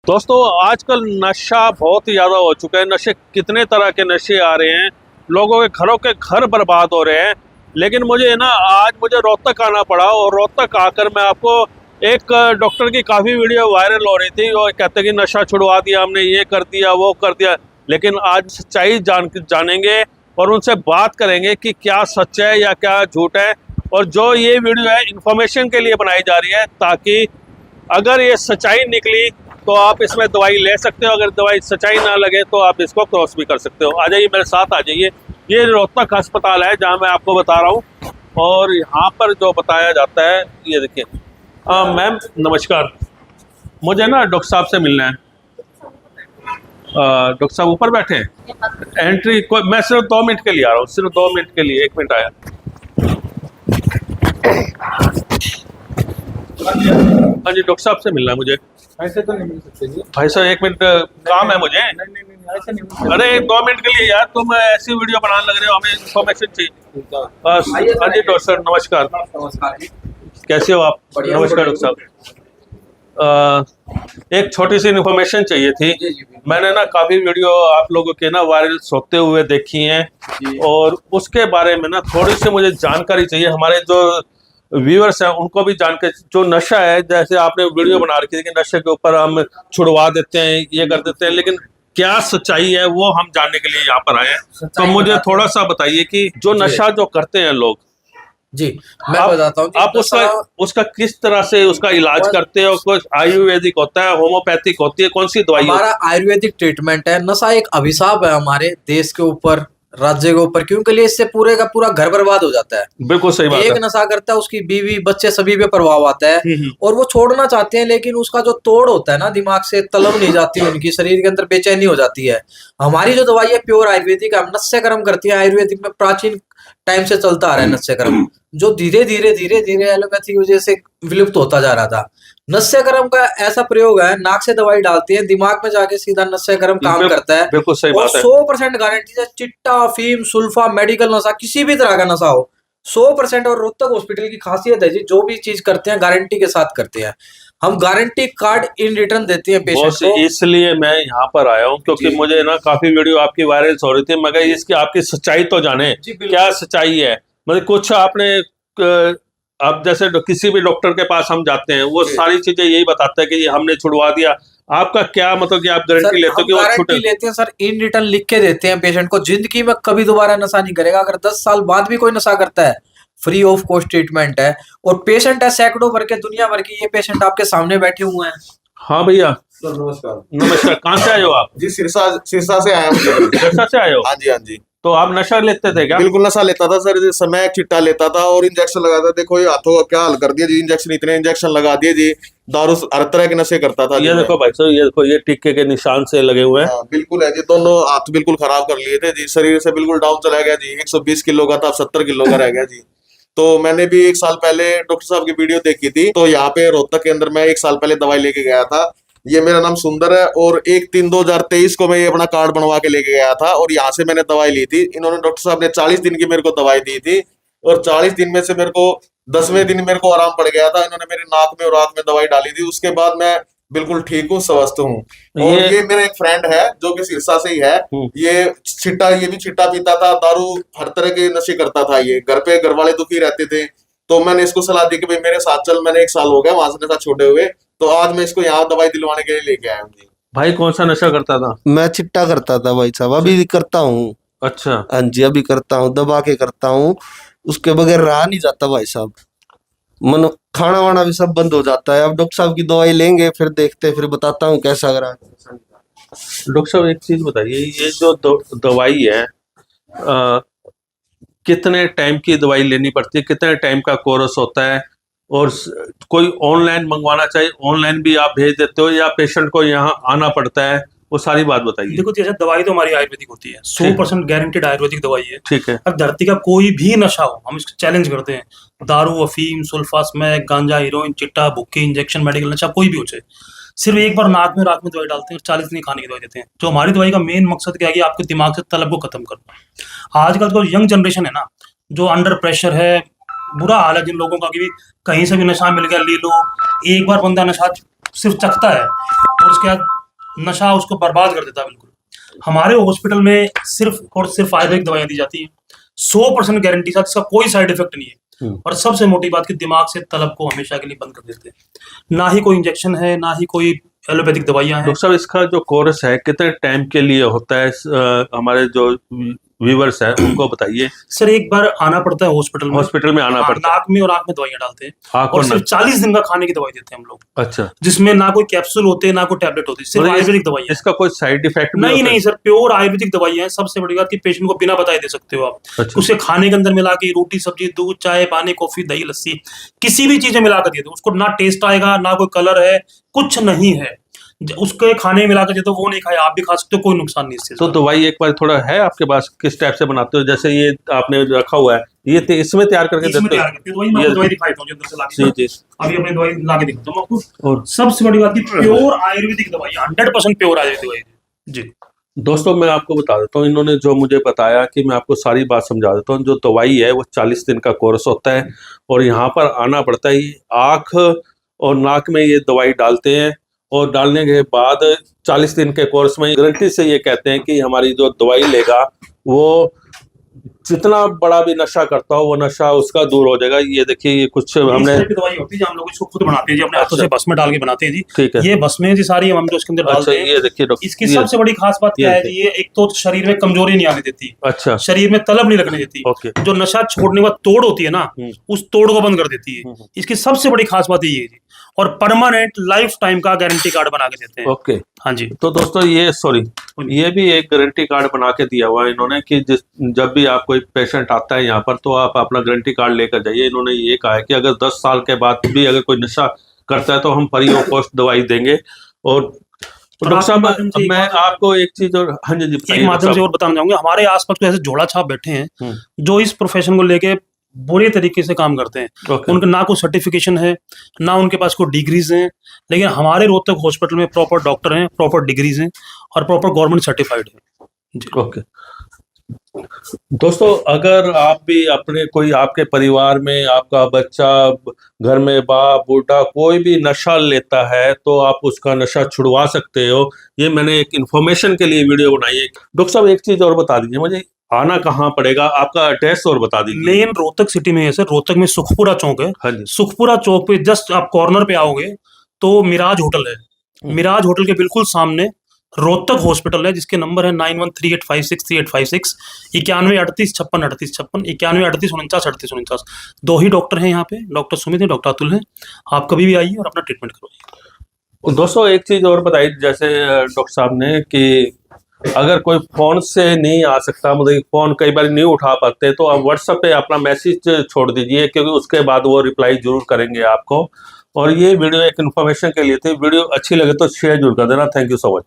दोस्तों आजकल नशा बहुत ही ज़्यादा हो चुका है। नशे कितने तरह के नशे आ रहे हैं, लोगों के घरों के घर बर्बाद हो रहे हैं। लेकिन मुझे ना आज मुझे रोहतक आना पड़ा और रोहतक आकर मैं आपको एक डॉक्टर की काफ़ी वीडियो वायरल हो रही थी और कहते कि नशा छुड़वा दिया हमने, ये कर दिया वो कर दिया। लेकिन आज सच्चाई जानेंगे और उनसे बात करेंगे कि क्या सच है या क्या झूठ है। और जो ये वीडियो है इन्फॉर्मेशन के लिए बनाई जा रही है, ताकि अगर ये सच्चाई निकली तो आप इसमें दवाई ले सकते हो, अगर दवाई सच्चाई ना लगे तो आप इसको क्रॉस भी कर सकते हो। आ जाइए मेरे साथ, आ जाइए। ये रोहतक अस्पताल है जहां मैं आपको बता रहा हूँ और यहाँ पर जो बताया जाता है ये देखिए। मैम नमस्कार, मुझे ना डॉक्टर साहब से मिलना है। डॉक्टर साहब ऊपर बैठे हैं, एंट्री मैं सिर्फ 2 मिनट के लिए आ रहा हूँ, सिर्फ 2 मिनट के लिए। 1 मिनट आया। हाँ जी, डॉक्टर साहब से मिलना है मुझे। ऐसे तो नहीं मिल सकते जी। भाई साहब 1 मिनट काम है मुझे। नहीं ऐसे नहीं मिल सकते। अरे 2 मिनट के लिए यार, तुम ऐसी वीडियो बनाने लग रहे हो, हमें इन्फॉर्मेशन चाहिए। हाँ जी डॉक्टर सर नमस्कार, नमस्कार जी। कैसे हो आप? नमस्कार डॉक्टर साहब। एक छोटी सी इन्फॉर्मेशन चाहिए थी। मैंने ना काफ़ी वीडियो आप लोगों के ना वायरल होते हुए देखी हैं और उसके बारे में ना थोड़ी सी मुझे जानकारी चाहिए। हमारे जो व्यूअर्स हैं उनको भी जानकर, जो नशा है, जैसे आपने वीडियो बना रखी थी कि नशे के ऊपर हम छुड़वा देते हैं, ये कर देते हैं, लेकिन क्या सच्चाई है वो हम जानने के लिए यहाँ पर आए हैं। तो मुझे थोड़ा सा बताइए कि जो नशा जो करते हैं लोग जी, मैं बताता हूँ। आप उसका किस तरह से उसका इलाज करते हैं? कुछ आयुर्वेदिक होता है, होम्योपैथिक होती है, कौन सी दवाई? हमारा आयुर्वेदिक ट्रीटमेंट है। नशा एक अभिशाप है हमारे देश के ऊपर, राज्य के ऊपर, क्योंकि लिए इससे पूरे का पूरा घर बर्बाद हो जाता है। बिल्कुल सही बात है। एक नशा करता है, उसकी बीवी बच्चे सभी पे प्रभाव आता है और वो छोड़ना चाहते हैं, लेकिन उसका जो तोड़ होता है ना, दिमाग से तलब नहीं जाती, उनकी शरीर के अंदर बेचैनी हो जाती है। हमारी जो दवाई है प्योर आयुर्वेदिक, हम नस्यकर्म करती है। आयुर्वेदिक में प्राचीन टाइम से चलता आ रहा है नस्यकर्म, जो धीरे धीरे धीरे धीरे एलोपैथी की वजह से विलुप्त होता जा रहा था। नस्यकर्म का ऐसा प्रयोग है, नाक से दवाई डालती है, दिमाग में जाके सीधा नस्यकर्म काम करता है। बिल्कुल सही बात है। 100% गारंटी है। चिट्टा, अफीम, सुल्फा, मेडिकल नशा, किसी भी तरह का नशा हो, 100%। और रोहतक हॉस्पिटल की खासियत है जी, जो भी चीज करते हैं गारंटी के साथ करते हैं। हम गारंटी कार्ड इन रिटर्न देते हैं पेशेंट को। इसलिए मैं यहाँ पर आया हूँ क्योंकि मुझे ना काफी वीडियो आपकी वायरल हो रही थी, मगर इसकी आपकी सच्चाई तो जाने, क्या सच्चाई है। मतलब कुछ आपने अब जैसे किसी भी डॉक्टर के पास हम जाते हैं, वो सारी चीजें यही बताता है कि ये हमने छुड़वा दिया। आपका क्या मतलब कि आप गारंटी लेते हो कि वो गारंटी लेते हैं सर, इन रिटर्न लिख के देते हैं पेशेंट को, जिंदगी में कभी दोबारा नशा नहीं करेगा। अगर 10 साल बाद भी कोई नशा करता है, फ्री ऑफ कॉस्ट ट्रीटमेंट है। और पेशेंट है सैकड़ों भर के, दुनिया भर के। ये पेशेंट आपके सामने बैठे हुए हैं। हाँ भैया नमस्कार। नमस्कार, कहाँ से आए हो आप? जी सिरसा से आया हूँ। सिरसा से आए हो? हाँ जी हाँ जी। तो आप नशा लेते थे क्या? बिल्कुल नशा लेता था सर, समय एक चिट्टा लेता था और इंजेक्शन लगाता था। देखो ये हाथों का क्या हाल कर दिया जी, इंजेक्शन इतने इंजेक्शन लगा दिए जी। दारू हर तरह के नशे करता था। ये देखो भाई साहब, ये देखो, ये टिक्के के निशान से लगे हुए हैं। बिल्कुल है जी, दोनों हाथ बिल्कुल खराब कर लिए थे जी। शरीर से बिल्कुल डाउन चला गया जी। 120 किलो का था, 70 किलो का रह गया जी। तो मैंने भी 1 साल पहले डॉक्टर साहब की वीडियो देखी थी, तो यहाँ पे रोहतक के अंदर मैं 1 साल पहले दवाई लेके गया था। ये मेरा नाम सुंदर है और 1/3/2023 को मैं ये अपना कार्ड बनवा के लेके गया था और यहाँ से मैंने दवाई ली थी। इन्होंने डॉक्टर साहब ने 40 दिन की मेरे को दवाई दी थी और 40 दिन में से मेरे को 10वें दिन मेरे को आराम पड़ गया था। इन्होंने मेरे नाक में और आंख में दवाई डाली थी। उसके बाद मैं बिल्कुल ठीक हूँ, स्वस्थ हूँ। और ये मेरा एक फ्रेंड है जो कि सिरसा से ही है। ये भी चिट्टा पीता था, दारू, हर तरह के नशे करता था। ये घर पे घर वाले दुखी रहते थे, तो मैंने इसको सलाह दी कि भाई मेरे साथ चल। मैंने 1 साल हो गया वहां से नशा छोड़े हुए, तो आज मैं इसको यहाँ दवाई दिलवाने के लिए लेके आया हूँ जी। भाई कौन सा नशा करता था? मैं चिट्टा करता था भाई साहब, अभी भी करता हूँ। अच्छा। हाँ जी, अभी करता हूँ, दबा के करता हूँ। उसके बगैर रहा नहीं जाता भाई साहब। मन खाना वाना भी सब बंद हो जाता है। अब डॉक्टर साहब की दवाई लेंगे, फिर देखते, फिर बताता हूँ कैसा रहा। डॉक्टर साहब एक चीज बताइए, ये जो दवाई है कितने टाइम की दवाई लेनी पड़ती है, कितने टाइम का कोर्स होता है? और कोई ऑनलाइन मंगवाना चाहिए, ऑनलाइन भी आप भेज देते हो या पेशेंट को यहाँ आना पड़ता है? वो सारी बात बताइए। देखो जैसे दवाई तो हमारी आयुर्वेदिक होती है, 100% गारंटेड आयुर्वेदिक दवाई है। ठीक है। अब धरती का कोई भी नशा हो, हम इसको चैलेंज करते हैं। दारू, अफीम, सुल्फा, स्मैक, गांजा, हीरोइन, चिट्टा, भुक्की, इंजेक्शन, मेडिकल नशा कोई भी हो जाए, सिर्फ एक बार नाक में रात में दवाई डालते हैं और 40 दिन खाने की दवाई देते हैं। जो हमारी दवाई का मेन मकसद क्या है कि आपके दिमाग से तलब को खत्म करना। आजकल जो यंग जनरेशन है ना, जो अंडर प्रेशर है, बुरा हाल है जिन लोगों का कि कहीं से भी नशा मिल गया ले लो। एक बार बंदा नशा सिर्फ चखता है और उसके बाद नशा उसको बर्बाद कर देता है बिल्कुल। हमारे हॉस्पिटल में सिर्फ और सिर्फ आयुर्वेदिक दवाइयां दी जाती हैं 100% गारंटी साथ, इसका कोई साइड इफेक्ट नहीं है। और सबसे मोटी बात कि दिमाग से तलब को हमेशा के लिए बंद कर देते हैं। ना ही कोई इंजेक्शन है, ना ही कोई एलोपैथिक दवाइयां हैं। डॉक्टर साहब इसका जो कोर्स है कितने टाइम के लिए होता है? हमारे जो व्यूवर्स है उनको बताइए। सर एक बार आना पड़ता है हॉस्पिटल में आना पड़ता है, नाक में और आंख में दवाइयां डालते हैं आँख और और सिर्फ 40 दिन का खाने की दवाई देते हैं हम लोग, अच्छा, जिसमें ना कोई कैप्सूल होते हैं ना कोई टैबलेट होती है, सिर्फ आयुर्वेदिक दवाई है। इसका कोई साइड इफेक्ट नहीं नहीं सर, प्योर आयुर्वेदिक दवाई है। सबसे बड़ी बात कि पेशेंट को बिना बताए दे सकते हो आप। अच्छा। उसे खाने के अंदर मिला के रोटी सब्जी दूध चाय पानी कॉफी दही लस्सी किसी भी चीजें मिला कर दे दो, उसको ना टेस्ट आएगा ना कोई कलर है, कुछ नहीं है। उसके खाने में मिला कर दे दो, वो नहीं खाए आप भी खा सकते हो, कोई नुकसान नहीं इससे। तो दवाई एक बार थोड़ा है आपके पास, किस टाइप से बनाते हो? जैसे ये आपने रखा हुआ है, ये इसमें तैयार करके देते हो? दवाई दिखाई दो अंदर से लाके। जी। अभी अपनी दवाई लाके दिखाता हूँ आपको। और सबसे बड़ी बात की प्योर आयुर्वेदिक दवाई, 100% प्योर आयुर्वेदिक दवाई जी। दोस्तों मैं आपको बता देता हूँ, इन्होंने जो मुझे बताया कि मैं आपको सारी बात समझा देता हूँ। जो दवाई है वो 40 दिन का कोर्स होता है और यहाँ पर आना पड़ता है। आँख और नाक में ये दवाई डालते हैं और डालने के बाद 40 दिन के कोर्स में गारंटी से ये कहते हैं कि हमारी जो दवाई लेगा वो जितना बड़ा भी नशा करता हो वो नशा उसका दूर हो जाएगा। ये देखिए ये कुछ हमने दवाई होती है जो हम लोग इसको खुद बनाते हैं जी, अपने हाथों से भस्म में डाल के बनाते हैं जी। ठीक है, ये भस्म है जी सारी, हम जो इसके अंदर डालते हैं। ये देखिए इसकी सबसे बड़ी खास बात क्या है जी, ये एक तो शरीर में कमजोरी नहीं आने देती, अच्छा, शरीर में तलब नहीं लगने देती। ओके। जो नशा छोड़ने का तोड़ होती है ना, उस तोड़ को बंद कर देती है। इसकी सबसे बड़ी खास बात ये है जी। और परमानेंट लाइफ टाइम का गारंटी कार्ड बना के देते हैं। ओके, हाँ जी। तो दोस्तों ये भी एक गारंटी कार्ड बना के दिया हुआ है इन्होंने कि जब भी आप कोई पेशेंट आता है यहाँ पर तो आप अपना गारंटी कार्ड लेकर जाइए। इन्होंने ये कहा है कि अगर 10 साल के बाद भी अगर कोई नशा करता है तो हम फ्री ऑफ कॉस्ट दवाई देंगे। और डॉक्टर साहब मैं आपको एक चीज और, हाँ जी, एक माध्यम से और बताना चाहूंगा, हमारे आसपास तो ऐसे झोला छाप बैठे हैं जो इस प्रोफेशन को लेके बुरे तरीके से काम करते हैं। उनका ना कोई सर्टिफिकेशन है ना उनके पास कोई डिग्रीज हैं, लेकिन हमारे रोहतक हॉस्पिटल में प्रॉपर डॉक्टर हैं, प्रॉपर डिग्रीज हैं और प्रॉपर गवर्नमेंट सर्टिफाइड है। ओके दोस्तों, अगर आप भी अपने कोई आपके परिवार में आपका बच्चा घर में बाप बूढ़ा कोई भी नशा लेता है तो आप उसका नशा छुड़वा सकते हो। ये मैंने एक इन्फॉर्मेशन के लिए वीडियो बनाई है। डॉक्टर साहब एक चीज और बता दीजिए मुझे, आना कहाँ पड़ेगा, आपका एड्रेस और बता दीजिए। मेन रोहतक सिटी में है सर, रोहतक में सुखपुरा चौक है। हाँ जी। सुखपुरा चौक पे जस्ट आप कॉर्नर पे आओगे तो मिराज होटल है। मिराज होटल के बिल्कुल सामने रोहतक हॉस्पिटल है, जिसके नंबर है 9138563856, 9138563856, 9138493849। 2 ही डॉक्टर हैं यहाँ पे, डॉक्टर सुमित है, डॉक्टर अतुल है। आप कभी भी आइए और अपना ट्रीटमेंट करवाइए। दोस्तों एक चीज और बताइए, जैसे डॉक्टर साहब ने कि अगर कोई फोन से नहीं आ सकता, मतलब फोन कई बार नहीं उठा पाते, तो आप व्हाट्सएप पे अपना मैसेज छोड़ दीजिए क्योंकि उसके बाद वो रिप्लाई जरूर करेंगे आपको। और ये वीडियो एक इन्फॉर्मेशन के लिए थी। वीडियो अच्छी लगे तो शेयर जरूर कर देना। Thank you so much.